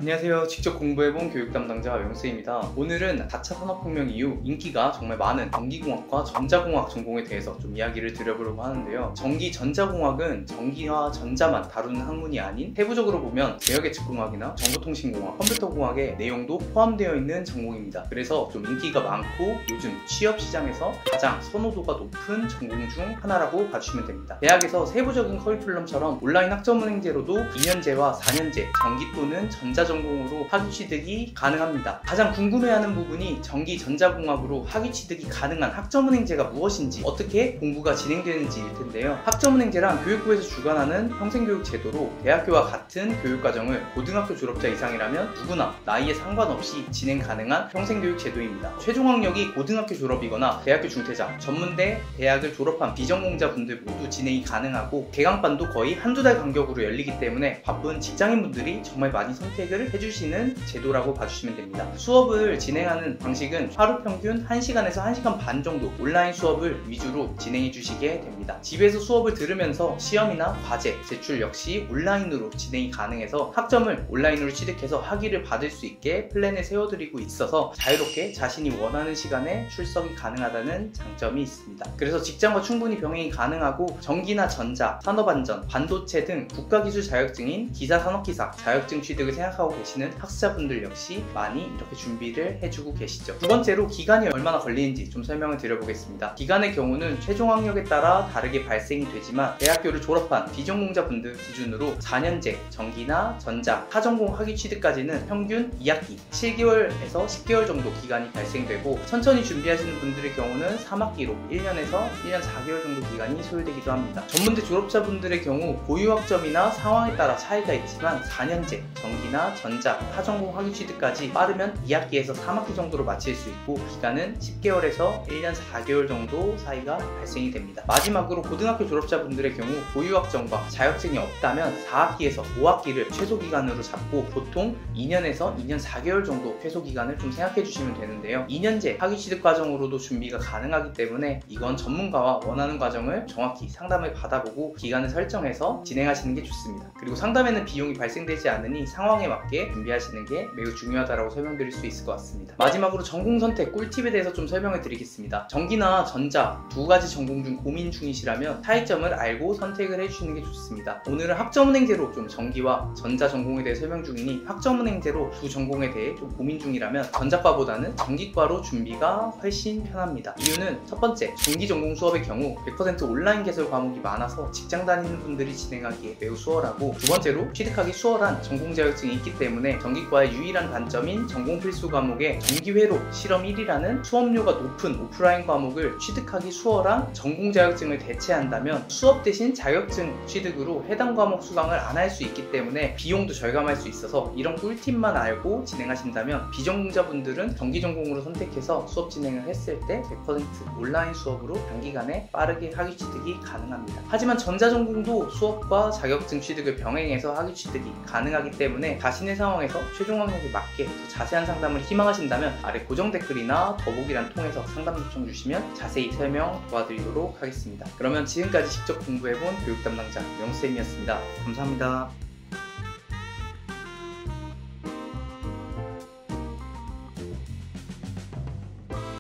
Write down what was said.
안녕하세요. 직접 공부해본 교육 담당자 명수입니다. 오늘은 4차 산업혁명 이후 인기가 정말 많은 전기공학과 전자공학 전공에 대해서 좀 이야기를 드려보려고 하는데요. 전기 전자공학은 전기와 전자만 다루는 학문이 아닌 세부적으로 보면 제어계측공학이나 정보통신공학, 컴퓨터공학의 내용도 포함되어 있는 전공입니다. 그래서 좀 인기가 많고 요즘 취업시장에서 가장 선호도가 높은 전공 중 하나라고 봐주시면 됩니다. 대학에서 세부적인 커리큘럼처럼 온라인 학점은행제로도 2년제와 4년제 전기 또는 전자 전공으로 학위 취득이 가능합니다. 가장 궁금해하는 부분이 전기 전자공학으로 학위 취득이 가능한 학점은행제가 무엇인지, 어떻게 공부가 진행되는지일 텐데요. 학점은행제란 교육부에서 주관하는 평생교육 제도로 대학교와 같은 교육과정을 고등학교 졸업자 이상이라면 누구나 나이에 상관없이 진행 가능한 평생교육 제도입니다. 최종 학력이 고등학교 졸업이거나 대학교 중퇴자, 전문대, 대학을 졸업한 비전공자분들 모두 진행이 가능하고 개강반도 거의 한두 달 간격으로 열리기 때문에 바쁜 직장인분들이 정말 많이 선택을 해주시는 제도라고 봐주시면 됩니다. 수업을 진행하는 방식은 하루 평균 1시간에서 1시간 반 정도 온라인 수업을 위주로 진행해 주시게 됩니다. 집에서 수업을 들으면서 시험이나 과제, 제출 역시 온라인으로 진행이 가능해서 학점을 온라인으로 취득해서 학위를 받을 수 있게 플랜을 세워드리고 있어서 자유롭게 자신이 원하는 시간에 출석이 가능하다는 장점이 있습니다. 그래서 직장과 충분히 병행이 가능하고 전기나 전자, 산업안전, 반도체 등 국가기술 자격증인 기사산업기사 자격증 취득을 생각하고 계시는 학습자분들 역시 많이 이렇게 준비를 해주고 계시죠. 두 번째로 기간이 얼마나 걸리는지 좀 설명을 드려보겠습니다. 기간의 경우는 최종 학력에 따라 다르게 발생이 되지만 대학교를 졸업한 비전공자분들 기준으로 4년제 전기나 전자, 타전공 학위 취득까지는 평균 2학기 7개월에서 10개월 정도 기간이 발생되고, 천천히 준비하시는 분들의 경우는 3학기로 1년에서 1년 4개월 정도 기간이 소요되기도 합니다. 전문대 졸업자분들의 경우 고유학점이나 상황에 따라 차이가 있지만 4년제 전기나 전자, 타전공 학위 취득까지 빠르면 2학기에서 3학기 정도로 마칠 수 있고, 기간은 10개월에서 1년 4개월 정도 사이가 발생이 됩니다. 마지막으로 고등학교 졸업자분들의 경우 고유학점과 자격증이 없다면 4학기에서 5학기를 최소 기간으로 잡고 보통 2년에서 2년 4개월 정도 최소 기간을 좀 생각해 주시면 되는데요. 2년제 학위 취득 과정으로도 준비가 가능하기 때문에 이건 전문가와 원하는 과정을 정확히 상담을 받아보고 기간을 설정해서 진행하시는 게 좋습니다. 그리고 상담에는 비용이 발생되지 않으니 상황에 맞게 준비하시는 게 매우 중요하다고 설명드릴 수 있을 것 같습니다. 마지막으로 전공 선택 꿀팁에 대해서 좀 설명을 드리겠습니다. 전기나 전자 두 가지 전공 중 고민 중이시라면 차이점을 알고 선택을 해주시는 게 좋습니다. 오늘은 학점은행제로 좀 전기와 전자 전공에 대해 설명 중이니 학점은행제로 두 전공에 대해 좀 고민 중이라면 전자과보다는 전기과로 준비가 훨씬 편합니다. 이유는 첫 번째, 전기 전공 수업의 경우 100% 온라인 개설 과목이 많아서 직장 다니는 분들이 진행하기에 매우 수월하고, 두 번째로 취득하기 수월한 전공 자격증이 있기 때문에 전기과의 유일한 단점인 전공 필수 과목에 정기회로 실험 1이라는 수업료가 높은 오프라인 과목을 취득하기 수월한 전공 자격증을 대체한다면 수업 대신 자격증 취득으로 해당 과목 수강을 안 할 수 있기 때문에 비용도 절감할 수 있어서 이런 꿀팁만 알고 진행하신다면 비전공자분들은 전기 전공으로 선택해서 수업 진행을 했을 때 100% 온라인 수업으로 단기간에 빠르게 학위 취득이 가능합니다. 하지만 전자 전공도 수업과 자격증 취득을 병행해서 학위 취득이 가능하기 때문에 자신의 상황에서 최종 학력에 맞게 더 자세한 상담을 희망하신다면 아래 고정 댓글이나 더보기란 통해서 상담 요청 주시면 자세히 설명 도와드리도록 하겠습니다. 그러면 지금까지 직접 공부해본 교육 담당자 명수쌤이었습니다. 감사합니다.